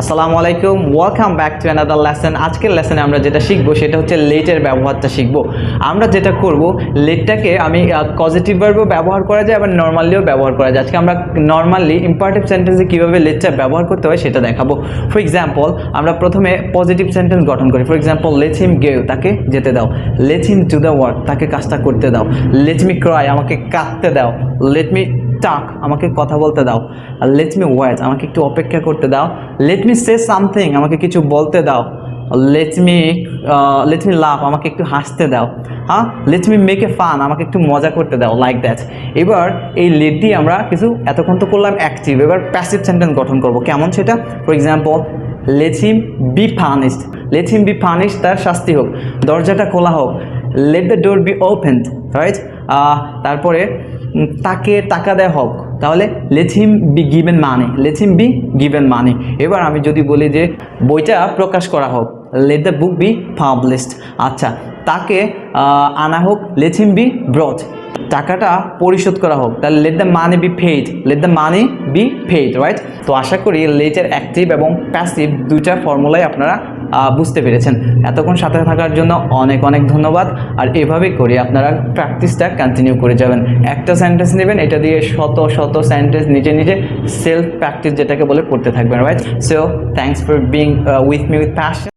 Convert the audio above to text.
আসসালামু আলাইকুম, welcome back to another lesson. আজকের লেসনে আমরা যেটা শিখবো সেটা হচ্ছে লেটের ব্যবহারটা শিখবো। আমরা যেটা করব, লেটটাকে আমি পজিটিভ ভার্বও ব্যবহার করা যায়, আবার নর্মালিও ব্যবহার করা যায়। আজকে আমরা নর্মালি ইম্পারেটিভ সেন্টেন্সে কীভাবে লেটটা ব্যবহার করতে হয় সেটা দেখাবো। ফর এক্সাম্পল, আমরা প্রথমে পজিটিভ সেন্টেন্স গঠন করি। ফর এক্সাম্পল, লেট হিম গো, তাকে যেতে দাও। Let him do the work, তাকে কাজটা করতে দাও। লেট মি ক্রাই, আমাকে কাঁদতে দাও। লেট মি টাক, আমাকে কথা বলতে দাও। লেট মি ওয়েট, আমাকে একটু অপেক্ষা করতে দাও। লেট মি সে সামথিং, আমাকে কিছু বলতে দাও। লেট মি লাভ, আমাকে একটু হাসতে দাও। হ্যাঁ, let me make a fun, আমাকে একটু মজা করতে দাও, লাইক দ্যাট। এবার এই লেট দিয়ে আমরা কিছু এতক্ষণ তো করলাম অ্যাক্টিভ, এবার প্যাসিভ সেন্টেন্স গঠন করব। কেমন সেটা? For example, let him be punished, let him be punished, তার শাস্তি হোক, দরজাটা খোলা হোক। Let the door be opened, right. তারপরে তাকে টাকা দেওয়া হোক, তাহলে let him be given money, let him be given money. এবার আমি যদি বলি যে বইটা প্রকাশ করা হোক, let the book be published. আচ্ছা, তাকে আনা হোক, লেট হিম বি ব্রট। টাকাটা পরিশোধ করা হোক, তাহলে let the money be paid, let the money be paid, right. তো আশা করি লেটের অ্যাক্টিভ এবং প্যাসিভ দুইটা ফর্মুলাই আপনারা বুঝতে পেরেছেন। এতক্ষণ সাথে থাকার জন্য অনেক অনেক ধন্যবাদ। আর এভাবেই করে আপনারা প্র্যাকটিসটা কন্টিনিউ করে যাবেন। একটা সেন্টেন্স নেবেন, এটা দিয়ে শত শত সেন্টেন্স নিজে নিজে সেলফ প্র্যাকটিস যেটাকে বলে করতে থাকবেন, right. So thanks for being with me with passion.